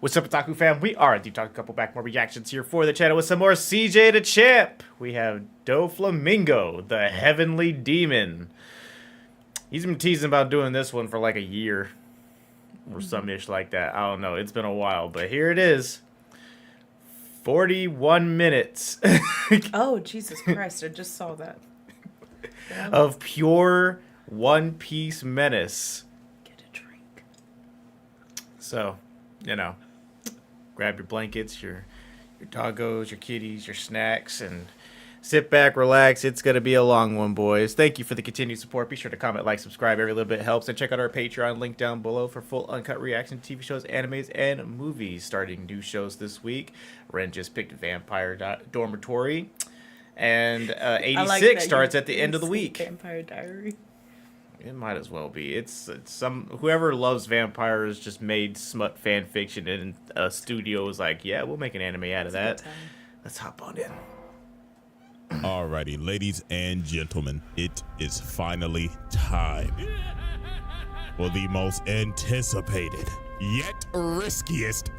What's up, Otaku fam? We are the OtakuCouple back. More reactions here for the channel with some more CJ Dachamp. We have DOFLAMINGO, the Heavenly Demon. He's been teasing about doing this one for like a year or some ish like that. I don't know. It's been a while, but here it is. 41 minutes. Oh, Jesus Christ. I just saw that. Of pure One Piece menace. Get a drink. So, you know, grab your blankets, your doggos, your kitties, your snacks, and sit back, relax. It's going to be a long one, boys. Thank you for the continued support. Be sure to comment, like, subscribe. Every little bit helps. And check out our Patreon link down below for full uncut reaction to TV shows, animes, and movies. Starting new shows this week. Ren just picked Vampire Dormitory. And 86 starts at the end of the week. Vampire Diary. It might as well be. It's some whoever loves vampires just made smut fan fiction, and a studio was like, yeah, we'll make an anime out of that. Let's hop on in. Alrighty, ladies and gentlemen, it is finally time for the most anticipated yet riskiest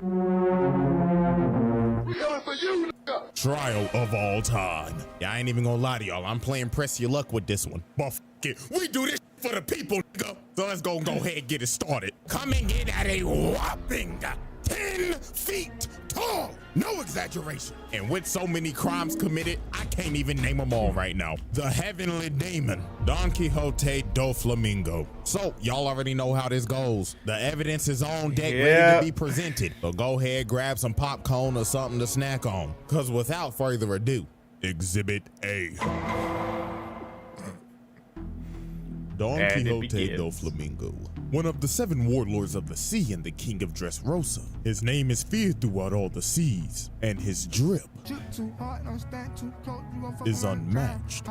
trial of all time. Yeah, I ain't even gonna lie to y'all. I'm playing press your luck with this one. But f it, we do this for the people, nigga. So let's go ahead and get it started. Coming in at a whopping 10 feet tall. No exaggeration. And with so many crimes committed, I can't even name them all right now. The Heavenly Demon, Don Quixote DOFLAMINGO. So, y'all already know how this goes. The evidence is on deck, ready to be presented. So go ahead, grab some popcorn or something to snack on. Because without further ado, Exhibit A. Don Quixote DOFLAMINGO, one of the 7 warlords of the sea and the king of Dressrosa. His name is feared throughout all the seas, and his drip is unmatched.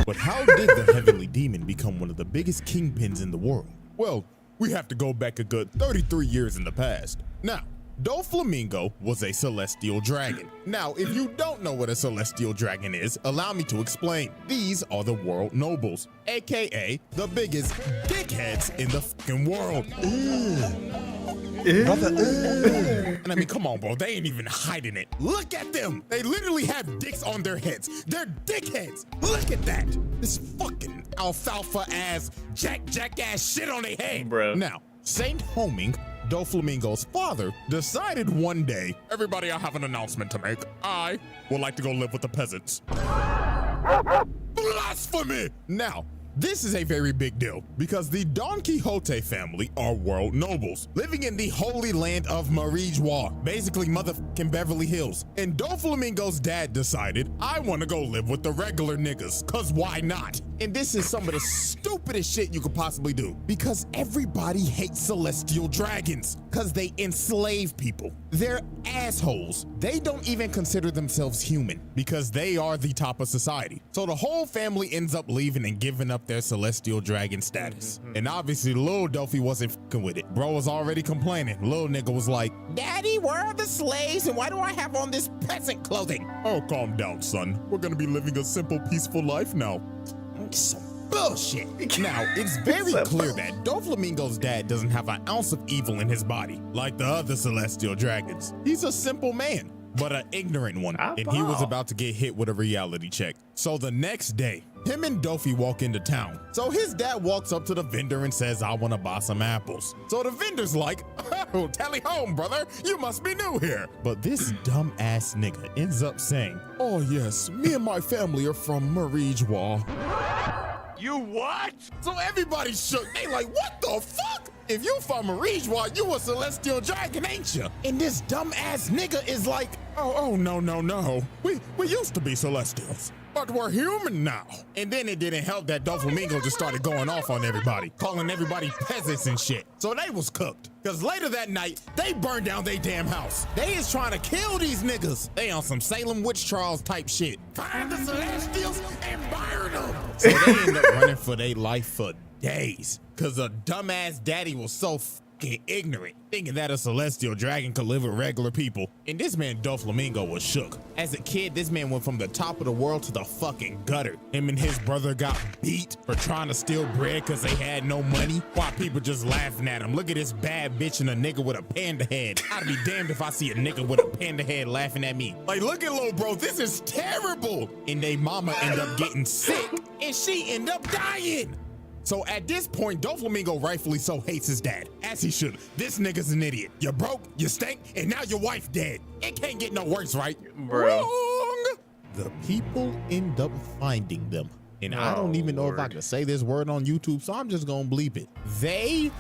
But how did the Heavenly Demon become one of the biggest kingpins in the world? Well, we have to go back a good 33 years in the past. Now, DOFLAMINGO was a celestial dragon. Now, if you don't know what a celestial dragon is, allow me to explain. These are the world nobles, aka the biggest dickheads in the fucking world. And I mean, come on, bro, they ain't even hiding it. Look at them. They literally have dicks on their heads. They're dickheads. Look at that. This fucking alfalfa ass, jackass shit on their head. Bro. Now, Saint Homing, DOFLAMINGO's father, decided one day, everybody, I have an announcement to make. I would like to go live with the peasants. Blasphemy! Now, this is a very big deal because the Don Quixote family are world nobles living in the holy land of Marijois, basically motherfucking Beverly Hills. And DOFLAMINGO's dad decided, I want to go live with the regular niggas, cause why not? And this is some of the stupidest shit you could possibly do because everybody hates celestial dragons because they enslave people. They're assholes. They don't even consider themselves human because they are the top of society. So the whole family ends up leaving and giving up their celestial dragon status. And obviously Lil Dofi wasn't fucking with it. Bro was already complaining. Lil nigga was like, Daddy, where are the slaves and why do I have on this peasant clothing? Oh, calm down, son. We're gonna be living a simple, peaceful life now. Some bullshit. Now, it's very clear that DOFLAMINGO's dad doesn't have an ounce of evil in his body, like the other celestial dragons. He's a simple man, but an ignorant one, and he was about to get hit with a reality check. So the next day, him and Dofi walk into town. So his dad walks up to the vendor and says, I want to buy some apples. So the vendor's like, oh, tally home, brother. You must be new here. But this dumb ass nigga ends up saying, oh yes, me and my family are from Marijois. You what? So everybody shook. They like, what the fuck? If you from Marijois, you a celestial dragon, ain't you? And this dumb ass nigga is like, oh, no. We used to be celestials, but we're human now. And then it didn't help that DOFLAMINGO just started going off on everybody, calling everybody peasants and shit. So they was cooked. Cause later that night, they burned down their damn house. They is trying to kill these niggas. They on some Salem witch trials type shit. Find the celestials and burn them. So they end up running for their life for days. Cause a dumbass daddy was so fucking ignorant, thinking that a celestial dragon could live with regular people. And this man DOFLAMINGO was shook. As a kid, this man went from the top of the world to the fucking gutter. Him and his brother got beat for trying to steal bread because they had no money, while people just laughing at him. Look at this bad bitch and a nigga with a panda head. I'd be damned if I see a nigga with a panda head laughing at me. Like, look at little bro, this is terrible. And they mama end up getting sick and she end up dying. So at this point, DOFLAMINGO rightfully so hates his dad, as he should. This nigga's an idiot. You broke, you stink, and now your wife dead. It can't get no worse, right? Bro. Wrong. The people end up finding them. And I don't even know if I can say this word on YouTube, so I'm just gonna bleep it. They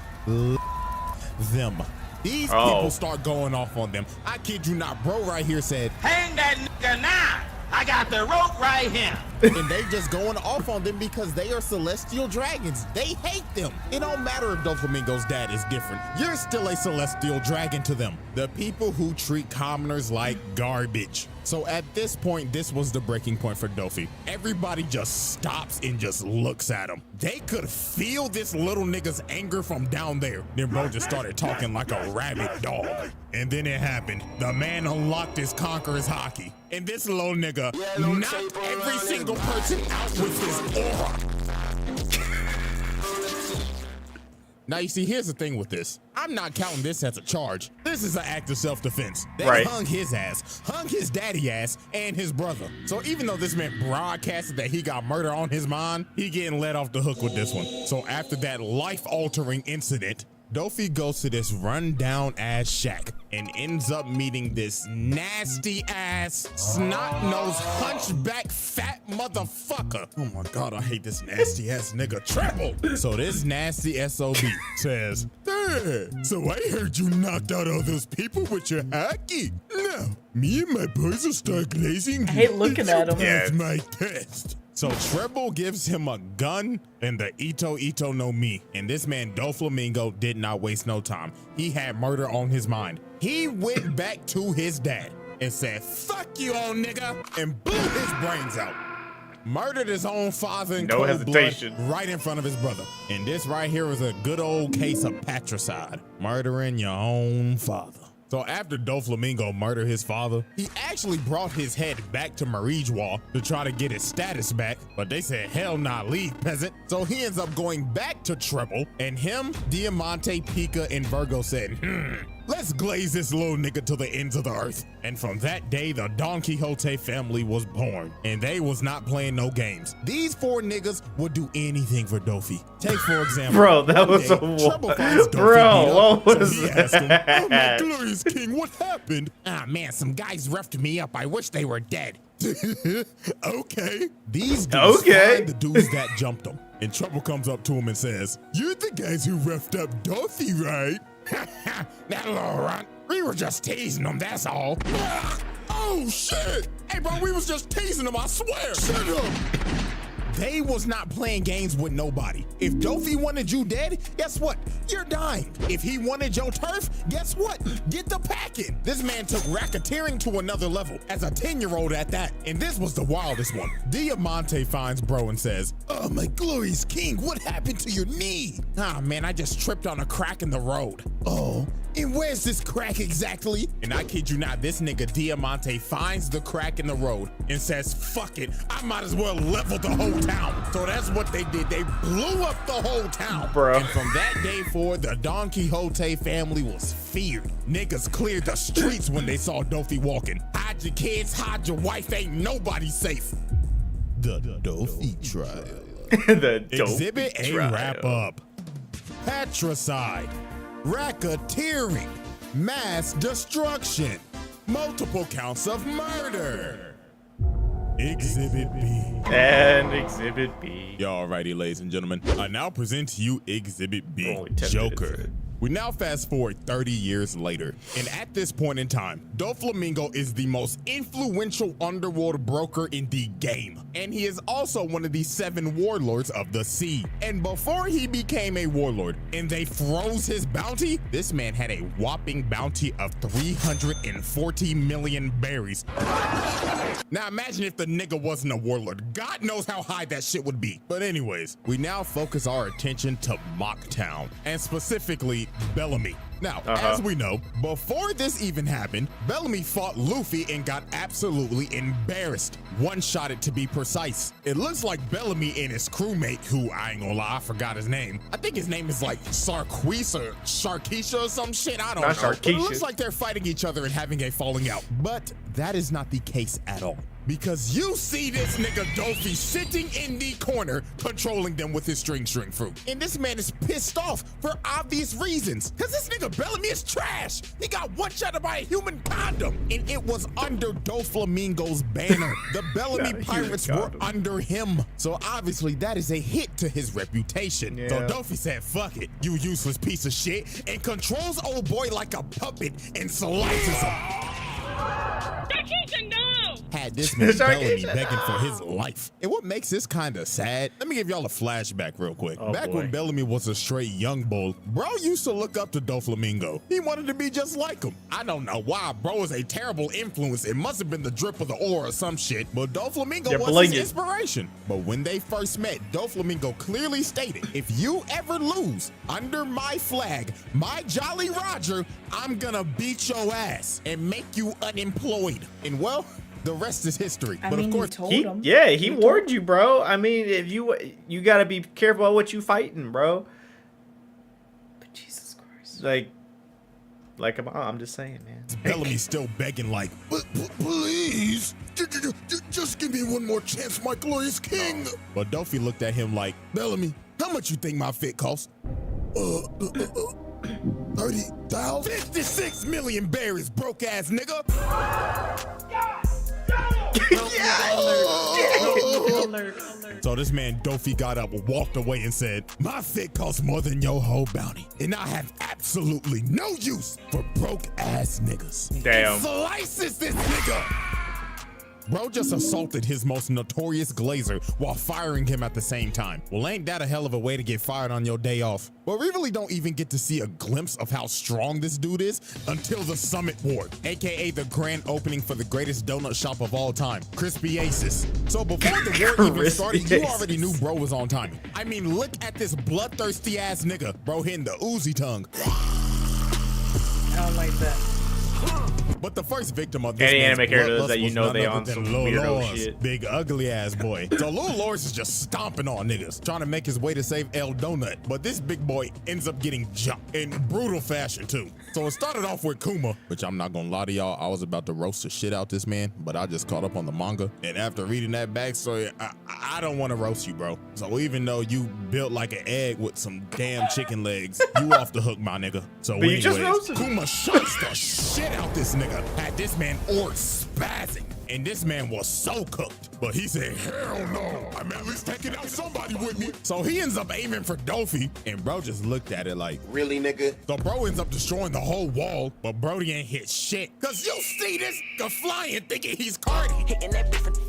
them. These people start going off on them. I kid you not, bro right here said, "Hang that nigga now. I got the rope right here." And they just going off on them because they are celestial dragons. They hate them. It don't matter if DOFLAMINGO's dad is different. You're still a celestial dragon to them. The people who treat commoners like garbage. So at this point, this was the breaking point for Dofi. Everybody just stops and just looks at him. They could feel this little nigga's anger from down there. Then bro just started talking like a rabid dog. And then it happened. The man unlocked his conqueror's hockey. And this little nigga knocked every single person out with his aura. Now, you see, here's the thing with this. I'm not counting this as a charge. This is an act of self-defense. They hung his ass, hung his daddy ass, and his brother. So even though this man broadcasted that he got murder on his mind, he getting let off the hook with this one. So after that life-altering incident, Dofi goes to this rundown ass shack and ends up meeting this nasty ass, snot-nosed, hunchback, fat motherfucker. Oh my God, I hate this nasty ass nigga Treble. So this nasty SOB says, "Hey, so I heard you knocked out all those people with your hockey. Now, me and my boys will start glazing. I hate looking at him. That's my test." So Treble gives him a gun and the Ito no Mi. And this man DOFLAMINGO did not waste no time. He had murder on his mind. He went back to his dad and said, "Fuck you, old nigga," and blew his brains out. Murdered his own father in cold hesitation. blood right in front of his brother. And this right here is a good old case of patricide, murdering your own father. So after DOFLAMINGO murdered his father, he actually brought his head back to Marijwa to try to get his status back, but they said, "Hell nah, leave, peasant." So he ends up going back to Treble, and him, Diamante, Pika, and Virgo said, "Let's glaze this little nigga to the ends of the earth." And from that day, the Don Quixote family was born, and they was not playing no games. These four niggas would do anything for Dofi. Take, for example, bro, that was a Treble finds Dofi bro, beat what up, was so he asked him, that? "Oh my glorious king, what happened?" "Ah man, some guys roughed me up. I wish they were dead." Okay. These dudes find the dudes that jumped them. And Treble comes up to him and says, "You're the guys who roughed up Dofi, right?" "That little runt. We were just teasing him, that's all." "Oh shit. Hey bro, we was just teasing him, I swear." "Shut up." They was not playing games with nobody. If Dofi wanted you dead, guess what? You're dying. If he wanted your turf, guess what? Get the packing. This man took racketeering to another level, as a 10-year-old at that. And this was the wildest one. Diamante finds bro and says, "Oh my glorious king, what happened to your knee?" "Ah man, I just tripped on a crack in the road." "Oh, and where's this crack exactly?" And I kid you not, this nigga Diamante finds the crack in the road and says, "Fuck it, I might as well level the whole town." So that's what they did. They blew up the whole town. Bro. And from that day forward, the Don Quixote family was feared. Niggas cleared the streets when they saw Dofi walking. Hide your kids, hide your wife, ain't nobody safe. The Dofi trial. The Exhibit A trial. wrap up. Patricide, racketeering, mass destruction, multiple counts of murder. Exhibit B. And Exhibit B. Alrighty, ladies and gentlemen, I now present to you Exhibit B, Only 10 Joker. minutes in. We now fast forward 30 years later, and at this point in time, DOFLAMINGO is the most influential underworld broker in the game, and he is also one of the 7 warlords of the sea. And before he became a warlord and they froze his bounty, this man had a whopping bounty of 340 million berries. Now imagine if the nigga wasn't a warlord. God knows how high that shit would be. But anyways, we now focus our attention to Mocktown, and specifically Bellamy. Now, as we know, before this even happened, Bellamy fought Luffy and got absolutely embarrassed. One-shotted to be precise. It looks like Bellamy and his crewmate, who I ain't gonna lie, I forgot his name. I think his name is like Sarquise or Sharkeisha or some shit, I don't know. But it looks like they're fighting each other and having a falling out. But that is not the case at all. Because you see this nigga Dofi sitting in the corner controlling them with his string fruit. And this man is pissed off for obvious reasons. Because this nigga Bellamy is trash. He got one-shotted by a human condom. And it was under DOFLAMINGO's banner. The Bellamy Pirates were under him. So obviously that is a hit to his reputation. So Dofi said, fuck it, you useless piece of shit, and controls old boy like a puppet and slices him. Had this man Bellamy begging for his life. And what makes this kind of sad, let me give y'all a flashback real quick. Back when Bellamy was a straight young bull, bro used to look up to DOFLAMINGO. He wanted to be just like him. I don't know why, bro was a terrible influence. It must have been the drip of the aura or some shit, but DOFLAMINGO was his inspiration. But when they first met, DOFLAMINGO clearly stated, if you ever lose under my flag, my Jolly Roger, I'm gonna beat your ass and make you unemployed. And well, the rest is history. But of course, he warned you, bro. I mean, if you gotta be careful about what you fighting, bro. But Jesus Christ. Like I'm just saying, man. Bellamy's still begging, like, please, just give me one more chance, my glorious king. But Dofi looked at him like, Bellamy, how much you think my fit costs? 30,000? 56 million berries, broke ass nigga. So this man Dofi got up, walked away, and said, my fit costs more than your whole bounty, and I have absolutely no use for broke ass niggas. Damn. And slices this nigga. Bro just assaulted his most notorious glazer while firing him at the same time. Well, ain't that a hell of a way to get fired on your day off? But we really don't even get to see a glimpse of how strong this dude is until the Summit Ward, aka the grand opening for the greatest donut shop of all time, Crispy Aces. So before the war even started, you already knew bro was on time. I mean, look at this bloodthirsty ass nigga, bro hitting the Uzi tongue. I don't like that. But the first victim of this any anime characters that you know they on some weirdo shit. Big ugly ass boy. So Lil Lors is just stomping on niggas, trying to make his way to save El Donut. But this big boy ends up getting jumped in brutal fashion too. So it started off with Kuma, which I'm not gonna lie to y'all, I was about to roast the shit out this man, but I just caught up on the manga. And after reading that backstory, I don't want to roast you, bro. So even though you built like an egg with some damn chicken legs, you off the hook, my nigga. So but anyways, Kuma shuts the shit out this nigga. Had this man or spazzing, and this man was so cooked. But he said, hell no, I'm at least taking out somebody with me. So he ends up aiming for Dofi, and bro just looked at it like, really, nigga? So bro ends up destroying the whole wall, but Brody ain't hit shit. Cause you see this nigga flying thinking he's Cardi. Hitting that different.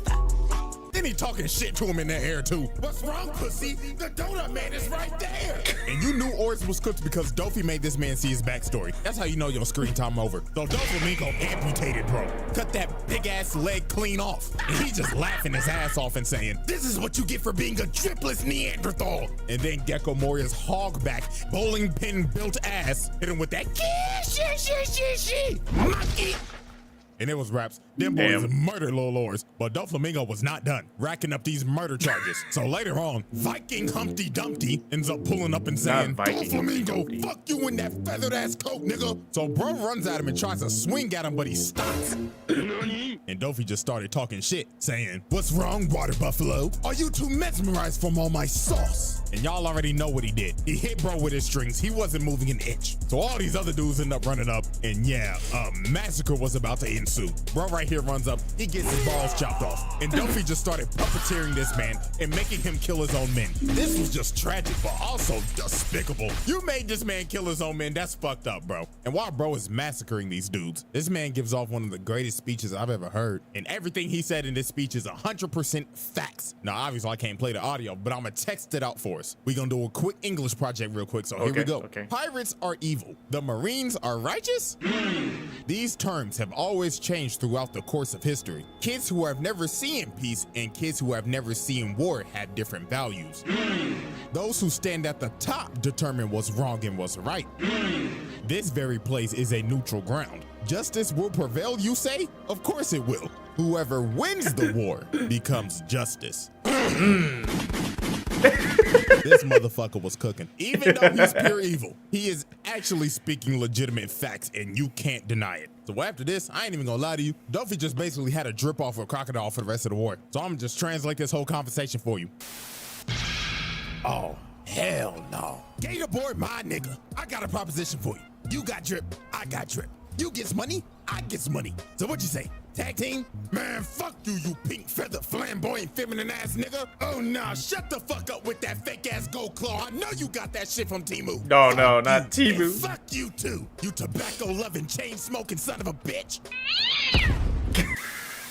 Then he talking shit to him in the air too. What's wrong, pussy? The donut man is right there. And you knew Oris was cooked because Dofi made this man see his backstory. That's how you know your screen time over. So DOFLAMINGO amputated bro. Cut that big ass leg clean off. And he just laughing his ass off and saying, this is what you get for being a dripless Neanderthal. And then Gecko Moria's hogback, bowling pin built ass hit him with that monkey. And it was raps. Them boys murdered Lil Lors, but DOFLAMINGO was not done, racking up these murder charges. So later on, Viking Humpty Dumpty ends up pulling up and saying, DOFLAMINGO, fuck you in that feathered ass coat, nigga. So bro runs at him and tries to swing at him, but he stops. And Dofi just started talking shit, saying, what's wrong, water buffalo? Are you too mesmerized from all my sauce? And y'all already know what he did. He hit bro with his strings. He wasn't moving an inch. So all these other dudes end up running up, and yeah, a massacre was about to ensue. Bro right here runs up, he gets his balls chopped off. And Dofi just started puppeteering this man and making him kill his own men. This was just tragic, but also despicable. You made this man kill his own men, that's fucked up, bro. And while bro is massacring these dudes, this man gives off one of the greatest speeches I've ever heard. And everything he said in this speech is 100% facts. Now, obviously I can't play the audio, but I'm gonna text it out for us. We're gonna do a quick English project real quick, so here we go. Pirates are evil. The Marines are righteous? These terms have always changed throughout the course of history. Kids who have never seen peace and kids who have never seen war have different values. those who stand at the top determine what's wrong and what's right. This very place is a neutral ground. Justice will prevail, you say? Of course it will. Whoever wins the war becomes justice. This motherfucker was cooking. Even though he's pure evil, he is actually speaking legitimate facts, and you can't deny it. So after this, I ain't even gonna lie to you, Dofi just basically had a drip off of a crocodile for the rest of the war. So I'm gonna just translate this whole conversation for you. Oh, hell no. Gator boy, my nigga. I got a proposition for you. You got drip, I got drip. You gets money, I gets money. So what you say? Tag team? Man, fuck you, you pink feather flamboyant feminine ass nigga. Oh nah, shut the fuck up with that fake ass gold claw. I know you got that shit from Temu. No, no, not Temu. And fuck you too, you tobacco loving chain smoking son of a bitch.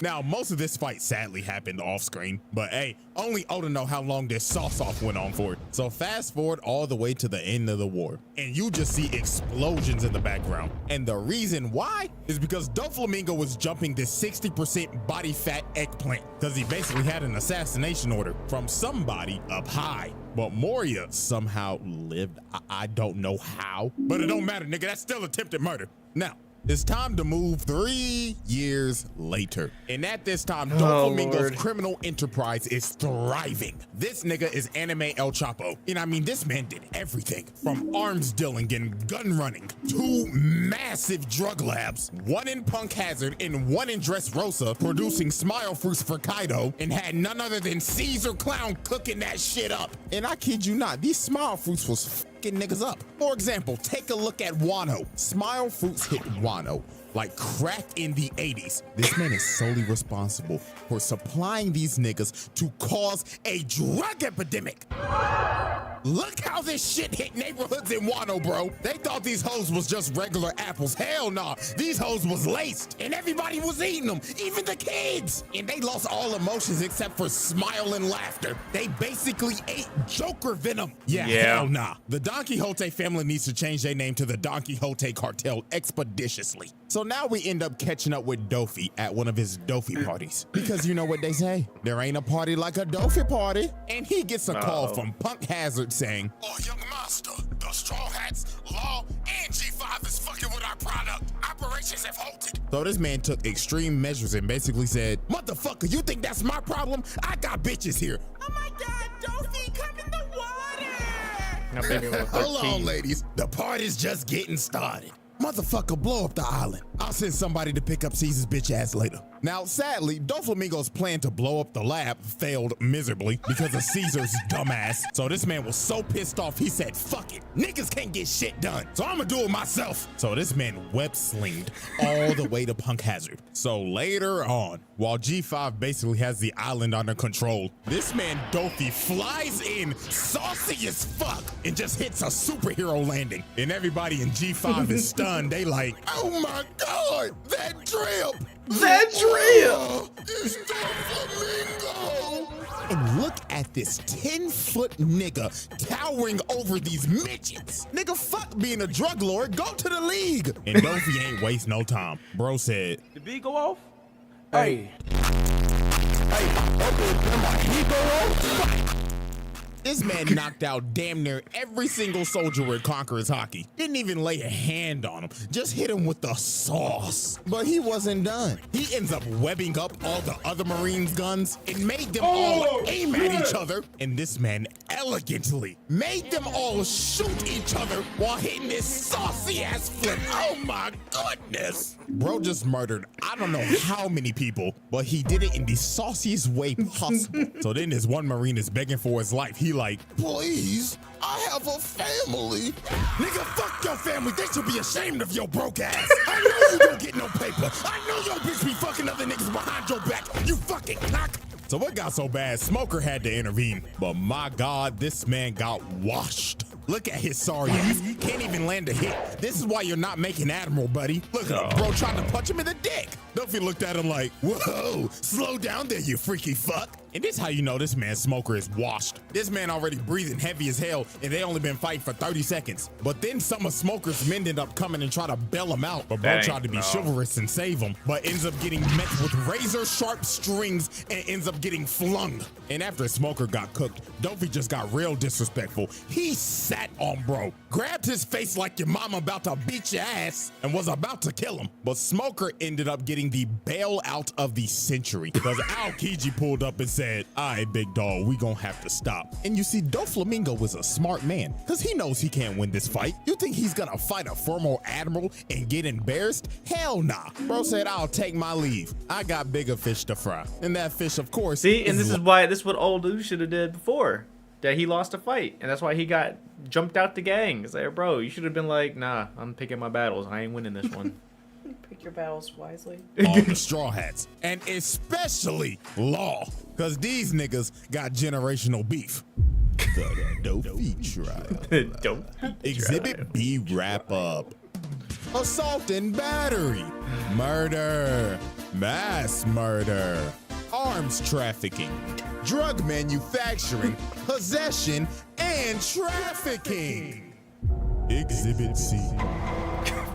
Now, most of this fight sadly happened off screen, but hey, only Oda know how long this sauce-off went on for. So fast forward all the way to the end of the war, and you just see explosions in the background. And the reason why is because DOFLAMINGO was jumping this 60% body fat eggplant, because he basically had an assassination order from somebody up high. But Moria somehow lived. I don't know how, but it don't matter, nigga. That's still attempted murder. Now, it's time to move 3 years later. And at this time, DOFLAMINGO's criminal enterprise is thriving. This nigga is anime El Chapo. And I mean, this man did everything from arms dealing and gun running to massive drug labs, one in Punk Hazard and one in Dressrosa, producing smile fruits for Kaido, and had none other than Caesar Clown cooking that shit up. And I kid you not, these smile fruits was niggas up. For example, take a look at Wano. Smile Fruits hit Wano like crack in the 80s. This man is solely responsible for supplying these niggas to cause a drug epidemic. Look how this shit hit neighborhoods in Wano, bro. They thought these hoes was just regular apples. Hell nah, these hoes was laced and everybody was eating them, even the kids. And they lost all emotions except for smile and laughter. They basically ate Joker venom. Yeah. Hell nah. The Don Quixote family needs to change their name to the Don Quixote cartel expeditiously. So now we end up catching up with Dofi at one of his Dofi parties. Because you know what they say, there ain't a party like a Dofi party. And he gets a call from Punk Hazard saying, "Oh, young master, the Straw Hats, Law, and G5 is fucking with our product. Operations have halted." So this man took extreme measures and basically said, "Motherfucker, you think that's my problem? I got bitches here." Oh my God, Dofi, come in the water. Now, baby, hold on, ladies. The party's just getting started. Motherfucker, blow up the island. I'll send somebody to pick up Caesar's bitch ass later. Now, sadly, DOFLAMINGO's plan to blow up the lab failed miserably because of Caesar's dumbass. So this man was so pissed off, he said, "Fuck it. Niggas can't get shit done. So I'm gonna do it myself." So this man web slinged all the way to Punk Hazard. So later on, while G5 basically has the island under control, this man Dofi flies in saucy as fuck and just hits a superhero landing. And everybody in G5 is stunned. They like, "Oh my God, that drip! That drip! It's DOFLAMINGO!" And look at this 10-foot nigga towering over these midgets. Nigga, fuck being a drug lord, go to the league. And Dofi ain't waste no time. Bro said, The beat go off? Hey. this man knocked out damn near every single soldier with Conqueror's Hockey. Didn't even lay a hand on him, just hit him with the sauce. But he wasn't done. He ends up webbing up all the other Marines' guns and made them all aim at each other. And this man elegantly made them all shoot each other while hitting this saucy ass flip. Oh my goodness. Bro just murdered I don't know how many people, but he did it in the sauciest way possible. So then this one Marine is begging for his life. He like, "Please, I have a family." Nigga, fuck your family. They should be ashamed of your broke ass. I know you don't get no paper. I know your bitch be fucking other niggas behind your back. You fucking cock. So what got so bad, Smoker had to intervene. But my God, this man got washed. Look at his sorry ass. Can't even land a hit. This is why you're not making Admiral, buddy. Look at him, bro, trying to punch him in the dick. Duffy looked at him like, "Whoa, slow down there, you freaky fuck." And this how you know this man Smoker is washed. This man already breathing heavy as hell, and they only been fighting for 30 seconds. But then some of Smoker's men end up coming and try to bail him out. But bro tried to be chivalrous and save him, but ends up getting met with razor sharp strings and ends up getting flung. And after Smoker got cooked, Dofi just got real disrespectful. He sat on bro, grabbed his face like your mama about to beat your ass, and was about to kill him. But Smoker ended up getting the bailout of the century because Aokiji pulled up and said, all right, big dog, we gonna have to stop. And you see, DOFLAMINGO was a smart man because he knows he can't win this fight. You think he's gonna fight a former admiral and get embarrassed? Hell nah. Bro said, I'll take my leave. I got bigger fish to fry. And that fish, of course. See, and this is what old dude should have did before. That he lost a fight, and that's why he got jumped out the gang. It's like, bro, you should have been like, nah, I'm picking my battles. I ain't winning this one. Pick your battles wisely. All the Straw Hats, and especially Law, because these niggas got generational beef. The Dofi trial. Exhibit B wrap up. Assault and battery. Murder. Mass murder. Arms trafficking. Drug manufacturing. Possession and trafficking. Exhibit C.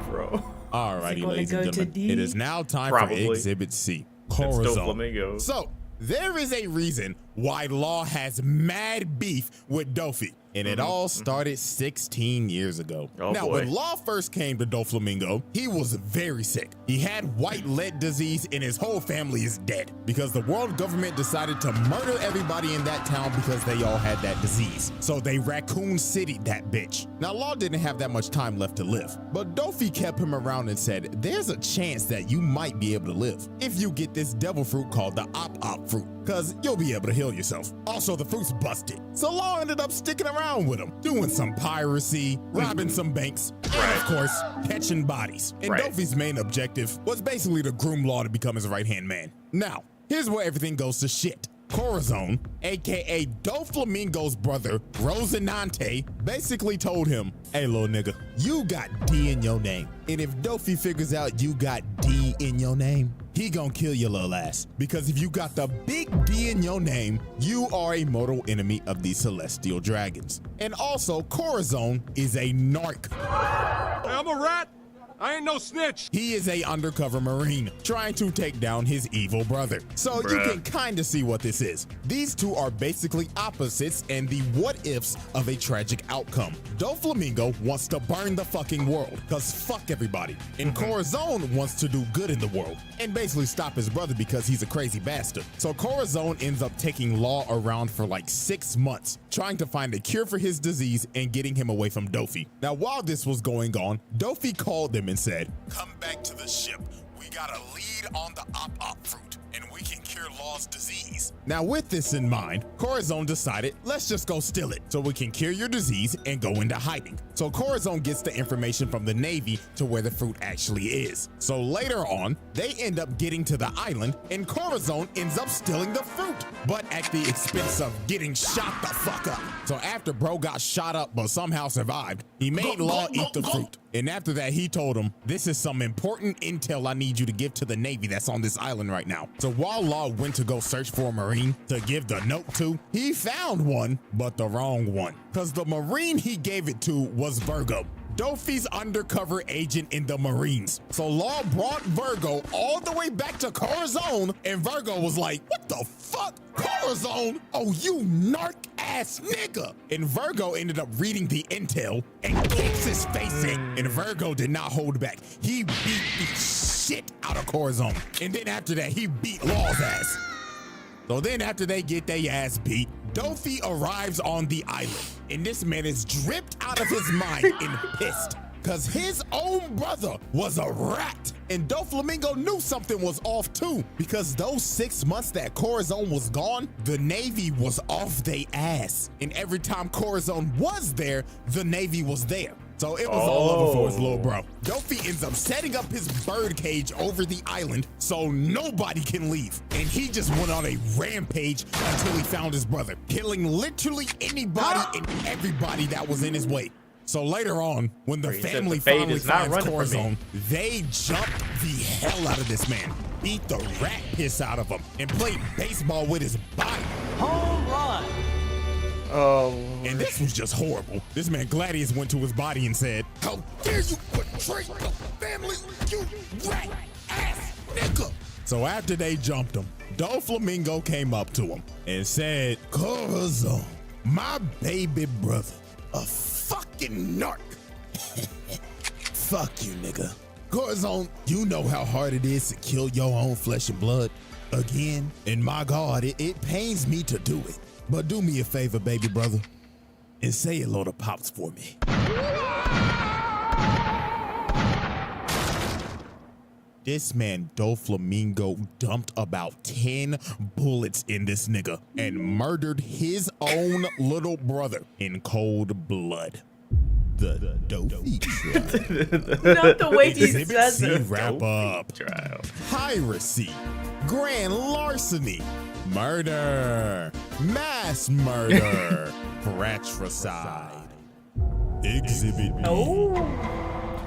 Bro. Alrighty, ladies and gentlemen, it is now time for Exhibit C. Corazon. So, there is a reason why Law has mad beef with Dofi. And it all started 16 years ago. When Law first came to DOFLAMINGO, he was very sick. He had white lead disease and his whole family is dead because the world government decided to murder everybody in that town because they all had that disease. So they Raccoon City'd that bitch. Now, Law didn't have that much time left to live, but Dofi kept him around and said, there's a chance that you might be able to live if you get this devil fruit called the Op fruit, because you'll be able to heal yourself. Also, the fruit's busted. So Law ended up sticking around with him, doing some piracy, robbing some banks, and of course, catching bodies. And Dofi's main objective was basically to groom Law to become his right-hand man. Now, here's where everything goes to shit. Corazon, aka DOFLAMINGO's brother, Rosinante, basically told him, hey, little nigga, you got D in your name. And if Dofi figures out you got D in your name, he gonna kill your little ass. Because if you got the big D in your name, you are a mortal enemy of the celestial dragons. And also, Corazon is a narc. I'm a rat. I ain't no snitch. He is a undercover Marine trying to take down his evil brother. So you can kind of see what this is. These two are basically opposites and the what ifs of a tragic outcome. DOFLAMINGO wants to burn the fucking world because fuck everybody. And Corazon wants to do good in the world and basically stop his brother because he's a crazy bastard. So Corazon ends up taking Law around for like 6 months, trying to find a cure for his disease and getting him away from Dofi. Now, while this was going on, Dofi called them and said, come back to the ship. We got a lead on the Op fruit, and we can cure Law's disease. Now, with this in mind, Corazon decided, let's just go steal it so we can cure your disease and go into hiding. So Corazon gets the information from the Navy to where the fruit actually is. So later on, they end up getting to the island, and Corazon ends up stealing the fruit, but at the expense of getting shot the fuck up. So after bro got shot up but somehow survived, he made Law eat the fruit. And after that, he told him, this is some important intel I need you to give to the Navy that's on this island right now. So while Law went to go search for a Marine to give the note to, he found one, but the wrong one. Because the Marine he gave it to was Virgo, Dofi's undercover agent in the Marines. So Law brought Virgo all the way back to Corazon, and Virgo was like, what the fuck? Corazon? Oh, you narc ass nigga. And Virgo ended up reading the intel and kicks his face in. And Virgo did not hold back. He beat the shit out of Corazon. And then after that, he beat Law's ass. So then after they get their ass beat, Dofi arrives on the island. And this man is dripped out of his mind and pissed. Cause his own brother was a rat. And DOFLAMINGO knew something was off too. Because those 6 months that Corazon was gone, the Navy was off they ass. And every time Corazon was there, the Navy was there. So it was all over for his little bro. Dofi ends up setting up his bird cage over the island so nobody can leave. And he just went on a rampage until he found his brother, killing literally anybody and everybody that was in his way. So later on, when the family finally finds Corazon, they jumped the hell out of this man, beat the rat piss out of him, and played baseball with his body. Oh, And this was just horrible. This man Gladius went to his body and said, "How dare you betray the family, you rat ass nigga!" So after they jumped him, DOFLAMINGO came up to him and said, "Corazon, my baby brother, a fucking narc." Fuck you, nigga. Corazon, you know how hard it is to kill your own flesh and blood. Again, and my God, it pains me to do it. But do me a favor, baby brother, and say hello to Pops for me. This man DOFLAMINGO dumped about 10 bullets in this nigga and murdered his own little brother in cold blood. The Dofi trial. Not the way he Exhibit says C it. wrap up. trial. Piracy, grand larceny, murder, mass murder, fratricide. Exhibit B. Oh.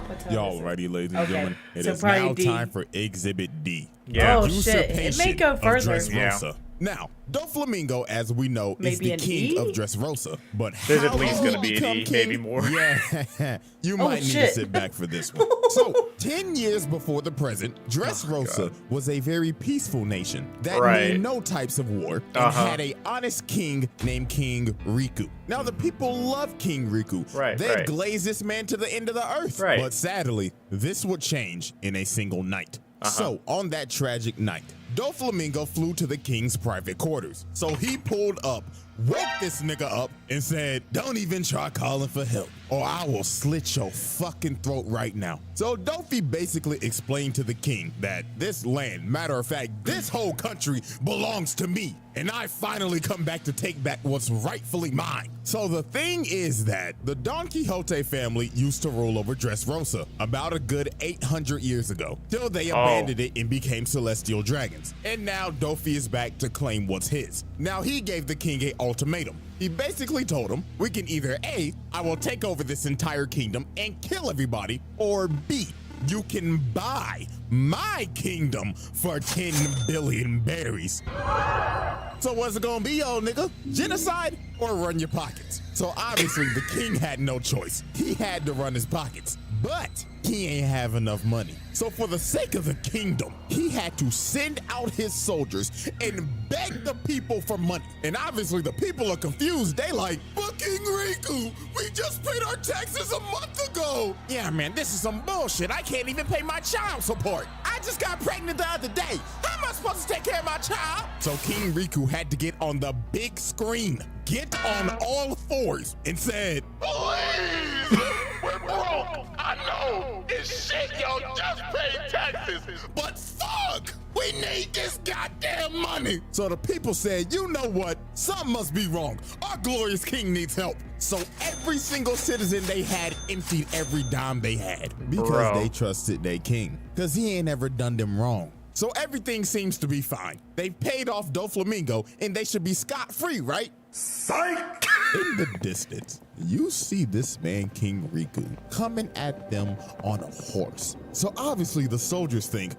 What time Y'all is it? ready, ladies and Okay, gentlemen? It so is probably now D. time for Exhibit D. Yeah. Oh, shit. It may go Usurpation of further. Dressrosa. Now, DOFLAMINGO, as we know, is Maybe the an king E? of Dressrosa. But There's how at least did gonna he be an become E, king? maybe more. Yeah, you Oh, might need to shit. sit back for this one. So, 10 years before the present, Dressrosa was a very peaceful nation that Right. knew no types of war and Uh-huh. had a honest king named King Riku. Now, the people love King Riku. Right, They'd right. glaze this man to the end of the earth. Right. But sadly, this would change in a single night. Uh-huh. So, on that tragic night, DOFLAMINGO flew to the king's private quarters. So he pulled up, woke this nigga up, and said, "Don't even try calling for help, or I will slit your fucking throat right now." So Dofi basically explained to the king that this land, matter of fact, this whole country belongs to me, and I finally come back to take back what's rightfully mine. So the thing is that the Don Quixote family used to rule over Dressrosa about a good 800 years ago, till they abandoned it and became celestial dragons. And now Dofi is back to claim what's his. Now he gave the king an ultimatum. He basically told him, we can either A, I will take over this entire kingdom and kill everybody, or B, you can buy my kingdom for 10 billion berries. So what's it gonna be, old nigga? Genocide or run your pockets? So obviously the king had no choice. He had to run his pockets, but he ain't have enough money. So for the sake of the kingdom, he had to send out his soldiers and beg the people for money. And obviously the people are confused. They like, "But King Riku, we just paid our taxes a month ago." "Yeah, man, this is some bullshit. I can't even pay my child support. I just got pregnant the other day. How am I supposed to take care of my child?" So King Riku had to get on the big screen, get on all fours, and said, Please! We're broke! I know! It's shit, yo! Just pay taxes! But fuck! "We need this goddamn money." So the people said, "You know what? Something must be wrong. Our glorious king needs help." So every single citizen they had emptied every dime they had because Bro. they trusted their king, because he ain't ever done them wrong. So everything seems to be fine. They paid off DOFLAMINGO and they should be scot-free, right? Psych! In the distance, you see this man, King Riku, coming at them on a horse. So obviously the soldiers think,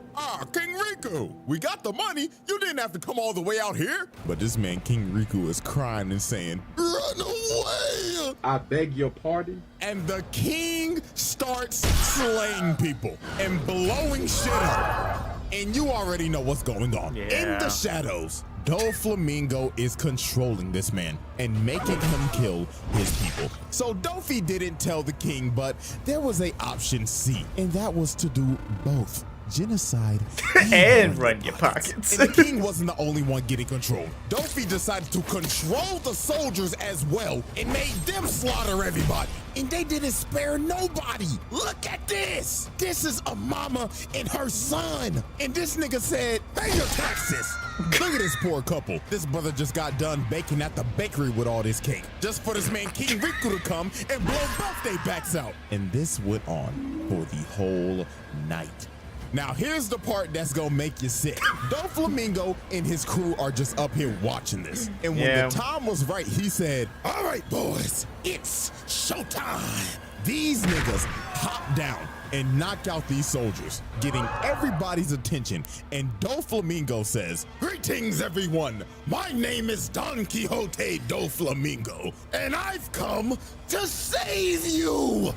King Riku, we got the money. You didn't have to come all the way out here. But this man, King Riku, is crying and saying, "Run away!" I beg your pardon? And the king starts slaying people and blowing shit up. And you already know what's going on. In Yeah. the shadows, DOFLAMINGO is controlling this man and making him kill his people. So Dofi didn't tell the king, but there was a option C, and that was to do both. Genocide And run your pockets. And the king wasn't the only one getting control. Dofi decided to control the soldiers as well and made them slaughter everybody. And they didn't spare nobody. Look at this. This is a mama and her son. And this nigga said, "Pay your taxes." Look at this poor couple. This brother just got done baking at the bakery with all this cake, just for this man King Riku to come and blow birthday backs out. And this went on for the whole night. Now, here's the part that's gonna make you sick. DOFLAMINGO and his crew are just up here watching this. And when Yeah. the time was right, he said, "All right, boys, it's showtime." These niggas hop down and knock out these soldiers, getting everybody's attention. And DOFLAMINGO says, "Great Greetings, everyone. My name is Don Quixote DOFLAMINGO, and I've come to save you.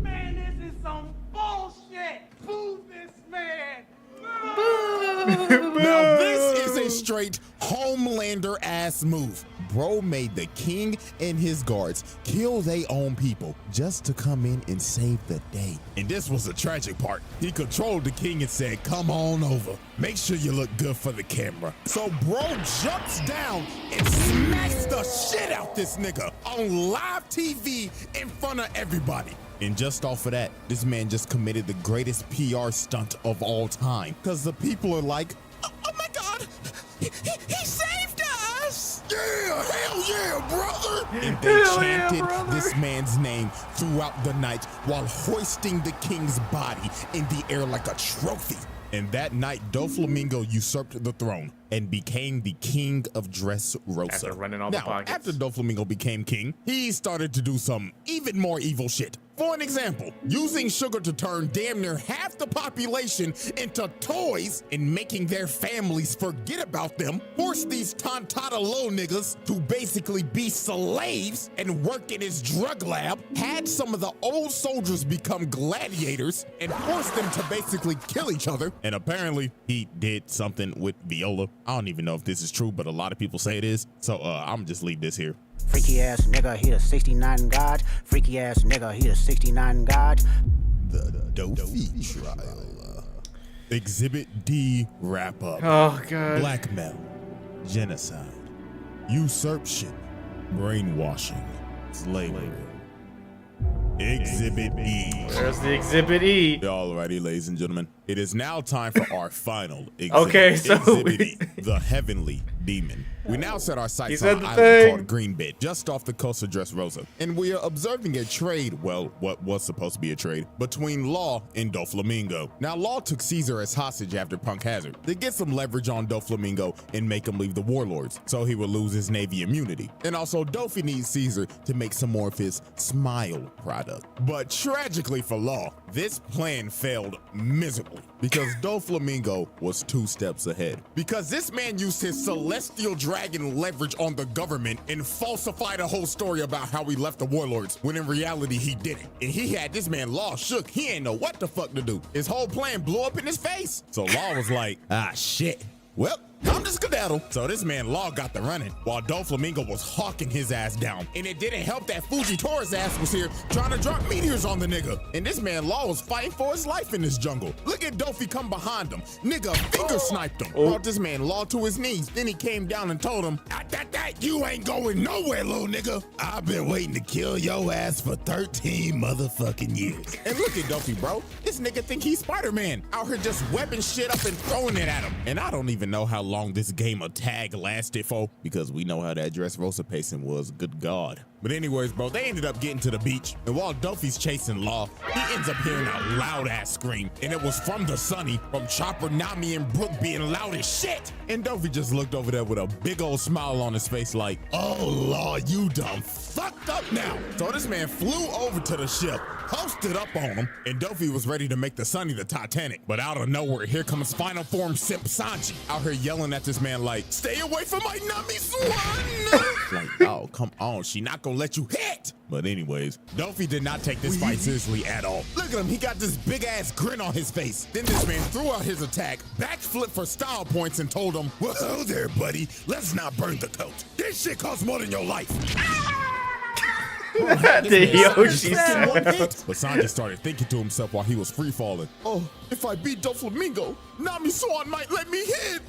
Man, this is some bullshit. Boo this man. Now, this is a straight Homelander ass move. Bro made the king and his guards kill their own people just to come in and save the day. And this was the tragic part. He controlled the king and said, come on over. Make sure you look good for the camera. So bro jumps down and smacks the shit out this nigga on live TV in front of everybody. And just off of that, this man just committed the greatest PR stunt of all time. Because the people are like, oh my God, he saved us. Yeah, hell yeah, brother. And they chanted this man's name throughout the night while hoisting the king's body in the air like a trophy. And that night, DOFLAMINGO usurped the throne and became the king of Dressrosa. After running all the pockets. After DOFLAMINGO became king, he started to do some even more evil shit. For an example, using sugar to turn damn near half the population into toys and making their families forget about them, forced these tontata low niggas to basically be slaves and work in his drug lab, had some of the old soldiers become gladiators, and forced them to basically kill each other. And apparently, he did something with Viola. I don't even know if this is true, but a lot of people say it is. So I'm just leave this here. Freaky ass nigga, he a 69 God. Freaky ass nigga, he a 69 God. The Dofi trial. Exhibit D wrap up. Oh, God. Blackmail, genocide, usurpation, brainwashing, slavery. Exhibit E. There's the Exhibit E. Alrighty, ladies and gentlemen. It is now time for our final exhibit. Okay, so Exhibit E, the Heavenly Demon. We now set our sights said on the an island thing. called Green Bed, just off the coast of Dressrosa. And we are observing a trade, well, what was supposed to be a trade, between Law and DOFLAMINGO. Now, Law took Caesar as hostage after Punk Hazard to get some leverage on DOFLAMINGO and make him leave the warlords, so he would lose his Navy immunity. And also, Dofi needs Caesar to make some more of his smile product. But tragically for Law, this plan failed miserably because DOFLAMINGO was 2 steps ahead. Because this man used his celestial dragon leverage on the government and falsified a whole story about how he left the warlords, when in reality he didn't. And he had this man Law shook. He ain't know what the fuck to do. His whole plan blew up in his face. So Law was like, ah shit. Well, I'm just skedaddle. So this man Law got the running while DOFLAMINGO was hawking his ass down. And it didn't help that Fujitori's ass was here trying to drop meteors on the nigga. And this man Law was fighting for his life in this jungle. Look at Dofi come behind him. Nigga finger sniped him. Brought this man Law to his knees. Then he came down and told him, you ain't going nowhere, little nigga. I've been waiting to kill your ass for 13 motherfucking years. And look at Dofi, bro. This nigga think he's Spider-Man. Out here just webbing shit up and throwing it at him. And I don't even know how long this game of tag lasted for, because we know how that Dressrosa pacing was, good God. But anyways, bro, they ended up getting to the beach, and while Dofi's chasing Law, he ends up hearing a loud ass scream, and it was from the Sunny, from Chopper, Nami, and Brooke being loud as shit. And Dofi just looked over there with a big old smile on his face like, oh Law, you done fucked up now. So this man flew over to the ship, posted up on him, and Dofi was ready to make the Sunny the Titanic. But out of nowhere, here comes final form Simp Sanji out here yelling at this man like, stay away from my Nami Swan. Like, oh, come on, she not gonna let you hit. But anyways, Dofi did not take this fight seriously at all. Look at him, he got this big ass grin on his face. Then this man threw out his attack, backflip for style points, and told him, well, hello there, buddy. Let's not burn the coat. This shit costs more than your life. The Yoshi But Sanji started thinking to himself while he was free falling. Oh, if I beat DOFLAMINGO, Nami Swan might let me hit.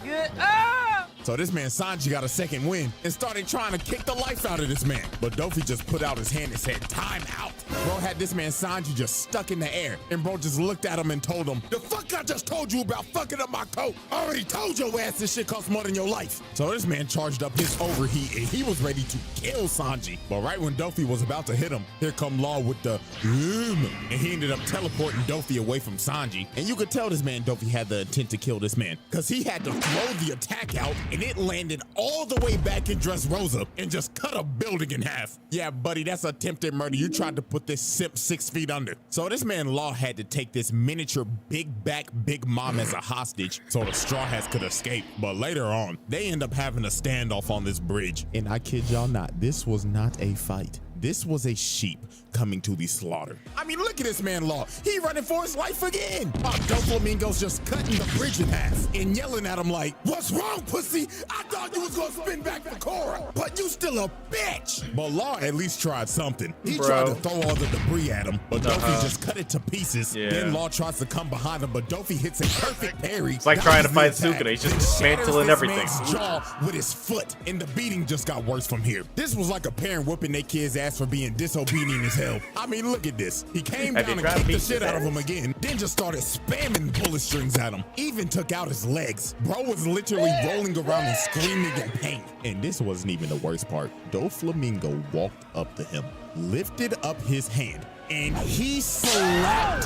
So this man Sanji got a second win and started trying to kick the life out of this man. But Dofi just put out his hand and said, time out. Bro had this man Sanji just stuck in the air. And bro just looked at him and told him, the fuck I just told you about fucking up my coat? I already told your ass this shit costs more than your life. So this man charged up his overheat and he was ready to kill Sanji. But right when Dofi was about about to hit him, here come Law with the and he ended up teleporting Dofi away from Sanji. And you could tell this man Dofi had the intent to kill this man, because he had to throw the attack out and it landed all the way back in Dressrosa and just cut a building in half. Yeah, buddy, that's attempted murder. You tried to put this simp 6 feet under. So this man Law had to take this miniature big back Big Mom as a hostage so the Straw Hats could escape. But later on, they end up having a standoff on this bridge. And I kid y'all not, this was not a fight. This was a sheep coming to the slaughter. I mean, look at this man Law. He running for his life again. DOFLAMINGO's just cutting the bridge in half and yelling at him like, "What's wrong, pussy? I thought you was gonna spin back for Korra, but you still a bitch." But Law at least tried something. He tried to throw all the debris at him, but Dofi just cut it to pieces. Yeah. Then Law tries to come behind him, but Dofi hits a perfect parry. It's like trying to fight Sukuna. He's just dismantling everything. Man's jaw with his foot, and the beating just got worse from here. This was like a parent whooping their kid's ass for being disobedient as hell. I mean, look at this. He came down and kicked the shit out of him again, then just started spamming bullet strings at him. Even took out his legs. Bro was literally rolling around and screaming in pain. And this wasn't even the worst part. DOFLAMINGO walked up to him, lifted up his hand, and he slapped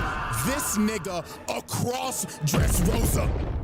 this nigga across Dressrosa.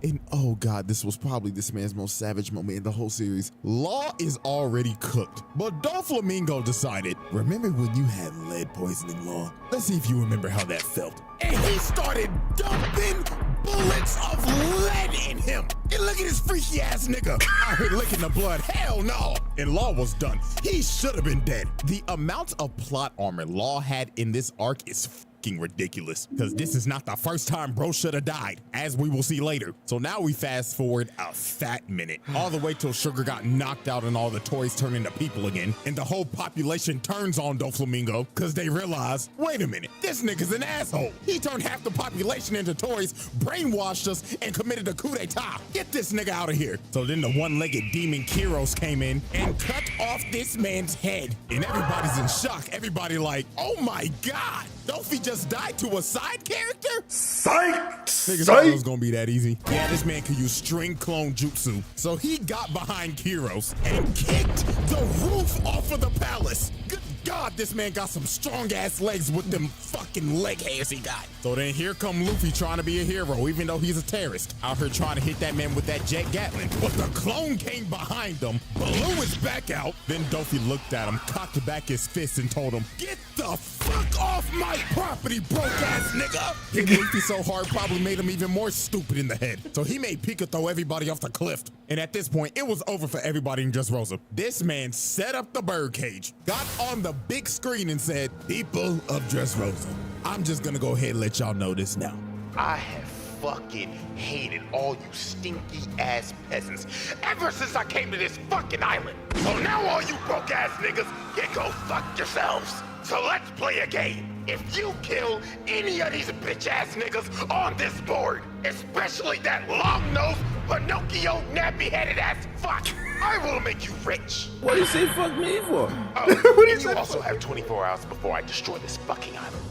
And oh God, this was probably this man's most savage moment in the whole series. Law is already cooked, but DOFLAMINGO decided, remember when you had lead poisoning, Law? Let's see if you remember how that felt. And he started dumping bullets of lead in him. And look at this freaky ass nigga out here licking the blood. Hell no. And Law was done. He should have been dead. The amount of plot armor Law had in this arc is ridiculous, because this is not the first time bro should have died, as we will see later. So now we fast forward a fat minute, all the way till Sugar got knocked out and all the toys turn into people again, and the whole population turns on DOFLAMINGO because they realize, wait a minute, this nigga's an asshole. He turned half the population into toys, brainwashed us, and committed a coup d'etat. Get this nigga out of here. So then the one-legged demon Kyros came in and cut off this man's head, and everybody's in shock. Everybody like, oh my God, Dofi just died to a side character? Psych! Niggas thought it was gonna be that easy. Yeah, this man could use string clone jutsu. So he got behind Kyros and kicked the roof off of the palace. Good God, this man got some strong ass legs with them fucking leg hairs he got. So then here come Luffy trying to be a hero, even though he's a terrorist. Out here trying to hit that man with that jet Gatling. But the clone came behind him, blew his back out. Then Dofi looked at him, cocked back his fist and told him, "Get the fuck off my property, broke ass nigga." Hit Luffy so hard probably made him even more stupid in the head. So he made Pika throw everybody off the cliff. And at this point, it was over for everybody in Dressrosa. This man set up the birdcage, got on the big screen and said, "People of Dressrosa, I'm just gonna go ahead and let y'all know this now. I have fucking hated all you stinky ass peasants ever since I came to this fucking island. So now all you broke ass niggas can go fuck yourselves. So let's play a game. If you kill any of these bitch ass niggas on this board, especially that long-nosed, Pinocchio, nappy-headed ass fuck, I will make you rich." What do you say fuck me for? Oh, and you also have 24 hours before I destroy this fucking island.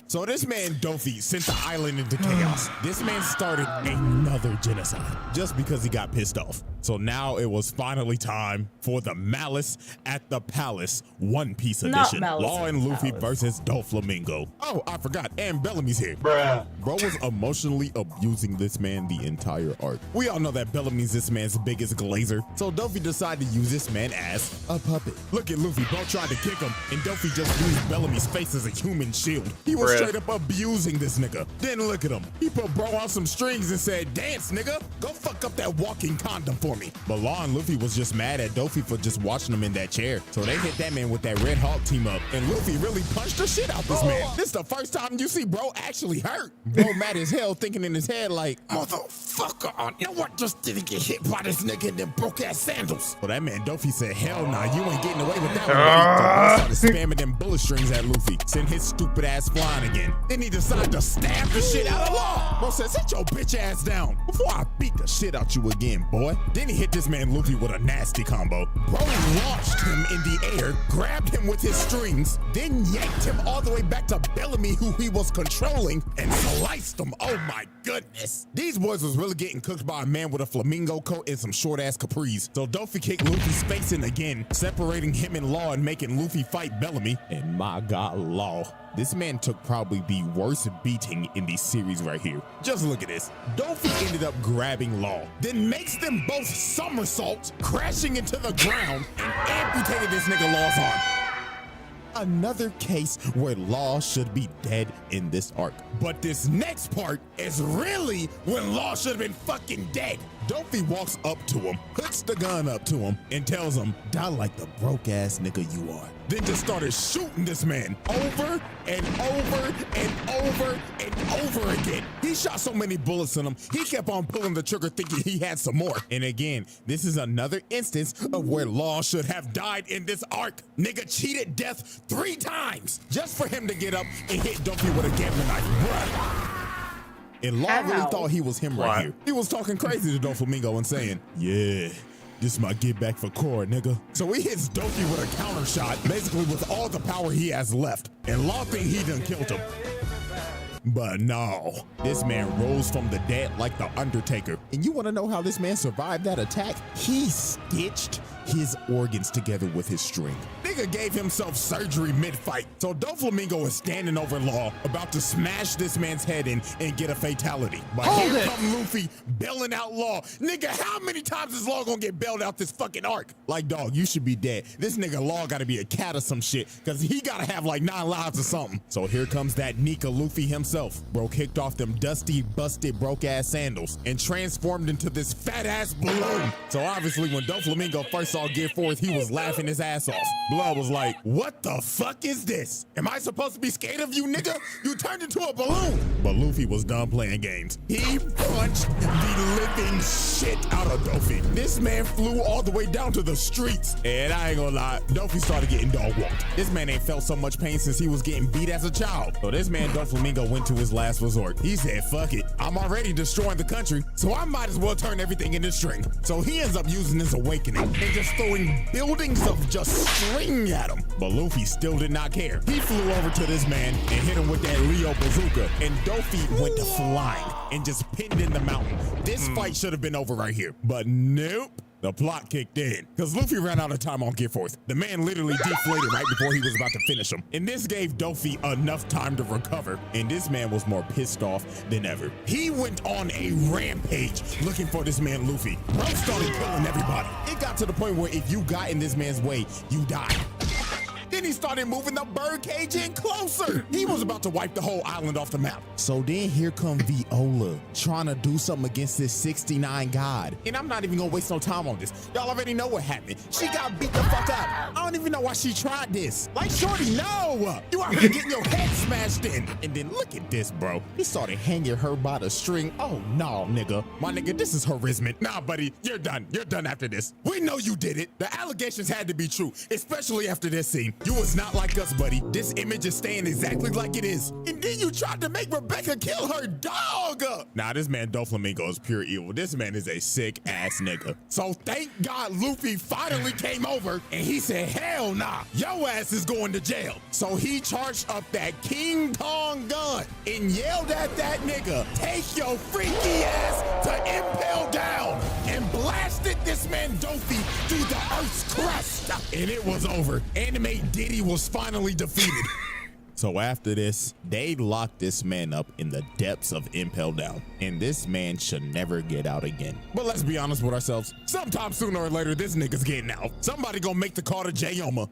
So this man Dofi sent the island into chaos. This man started another genocide just because he got pissed off. So now it was finally time for the Malice at the Palace One Piece edition. Law and Luffy versus DOFLAMINGO. Oh, I forgot, and Bellamy's here. Bruh. Bro was emotionally abusing this man the entire arc. We all know that Bellamy's this man's biggest glazer, so Dofi decided to use this man as a puppet. Look at Luffy, bro tried to kick him, and Dofi just used Bellamy's face as a human shield. He was straight up abusing this nigga. Then look at him. He put bro on some strings and said, "Dance, nigga. Go fuck up that walking condom for me." But Law and Luffy was just mad at Dofi for just watching him in that chair. So they hit that man with that Red Hawk team up, and Luffy really punched the shit out this man. This is the first time you see bro actually hurt. Bro mad as hell, thinking in his head like, "Motherfucker, you know what? Just didn't get hit by this nigga in them broke ass sandals." Well, that man Dofi said, "Hell nah, you ain't getting away with that one." So started spamming them bullet strings at Luffy, sent his stupid ass flying, again. Then he decided to stab the shit out of Law. Bro says, sit your bitch ass down before I beat the shit out you again, boy. Then he hit this man Luffy with a nasty combo. Bro launched him in the air, grabbed him with his strings, then yanked him all the way back to Bellamy, who he was controlling, and sliced him. Oh my goodness. These boys was really getting cooked by a man with a flamingo coat and some short ass capris. So Dofi kicked Luffy's face in again, separating him and Law and making Luffy fight Bellamy. And my God, Law. This man took probably the worst beating in the series right here. Just look at this. Dofi ended up grabbing Law, then makes them both somersaults, crashing into the ground, and amputated this nigga Law's arm. Another case where Law should be dead in this arc. But this next part is really when Law should have been fucking dead. Dofi walks up to him, hooks the gun up to him, and tells him, die like the broke ass nigga you are. Then just started shooting this man over and over and over and over again. He shot so many bullets in him, he kept on pulling the trigger thinking he had some more. And again, this is another instance of where Law should have died in this arc. Nigga cheated death 3 times just for him to get up and hit Dofi with a gambling knife, bruh. And Law really thought he was him right here. He was talking crazy to DOFLAMINGO and saying, yeah, this is my get back for Core, nigga. So he hits Dofi with a counter shot, basically with all the power he has left. And Law think he done killed him. But no, this man rose from the dead like the Undertaker. And you wanna know how this man survived that attack? He stitched his organs together with his string. Nigga gave himself surgery mid-fight. So DOFLAMINGO is standing over Law, about to smash this man's head in and get a fatality. But here come Luffy bailing out Law. Nigga, how many times is Law gonna get bailed out this fucking arc? Like, dog, you should be dead. This nigga Law gotta be a cat or some shit, cause he gotta have like 9 lives or something. So here comes that Nika Luffy himself. Bro kicked off them dusty, busted, broke ass sandals and transformed into this fat ass balloon. So obviously when DOFLAMINGO first saw Gear 4th, he was laughing his ass off. Blood was like, what the fuck is this? Am I supposed to be scared of you, nigga? You turned into a balloon. But Luffy was done playing games. He punched the living shit out of Dofi. This man flew all the way down to the streets. And I ain't gonna lie, Dofi started getting dog walked. This man ain't felt so much pain since he was getting beat as a child. So this man DOFLAMINGO went to his last resort. He said, fuck it, I'm already destroying the country, so I might as well turn everything into string. So he ends up using his awakening and just throwing buildings of just string at him. But Luffy still did not care. He flew over to this man and hit him with that Leo bazooka, and Dofi went to flying and just pinned in the mountain. This fight should have been over right here, but nope. The plot kicked in, because Luffy ran out of time on Gear 4th. The man literally deflated right before he was about to finish him. And this gave Dofi enough time to recover, and this man was more pissed off than ever. He went on a rampage looking for this man Luffy. Bro started killing everybody. It got to the point where if you got in this man's way, you died. Then he started moving the bird cage in closer. He was about to wipe the whole island off the map. So then here come Viola trying to do something against this 69 god. And I'm not even gonna waste no time on this. Y'all already know what happened. She got beat the fuck up. I don't even know why she tried this. Like, shorty, no. You already getting your head smashed in. And then look at this, bro. He started hanging her by the string. Oh, no, nigga. My nigga, this is harassment. Nah, buddy, you're done. You're done after this. We know you did it. The allegations had to be true, especially after this scene. You was not like us, buddy. This image is staying exactly like it is. And then you tried to make Rebecca kill her dog. Nah, this man DOFLAMINGO is pure evil. This man is a sick ass nigga. So thank God Luffy finally came over and he said, hell nah, your ass is going to jail. So he charged up that King Kong gun and yelled at that nigga, take your freaky ass to Impel Down, and blasted this man Dofi through the earth's crust. And it was over. Anime Diddy was finally defeated. So after this, they locked this man up in the depths of Impel Down, and this man should never get out again. But let's be honest with ourselves. Sometime sooner or later, this nigga's getting out. Somebody gonna make the call to Jayoma.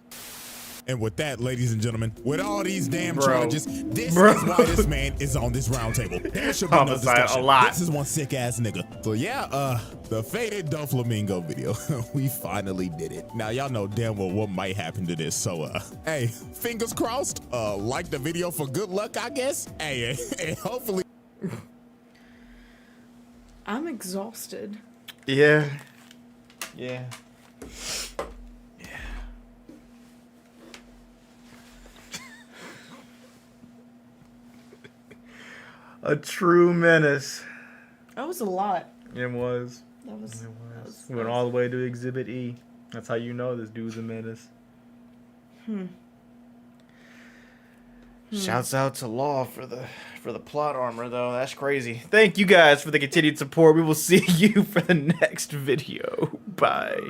And with that, ladies and gentlemen, with all these damn charges, this is why this man is on this round table. There should be no discussion. This is one sick ass nigga. So yeah, the faded DOFLAMINGO video, we finally did it. Now y'all know damn well what might happen to this. So hey, fingers crossed. Like the video for good luck, I guess. Hey, and hopefully. I'm exhausted. Yeah. Yeah. A true menace. That was a lot. It was. That was. It was. We went all the way to Exhibit E. That's how you know this dude's a menace. Shouts out to Law for the plot armor, though. That's crazy. Thank you guys for the continued support. We will see you for the next video. Bye.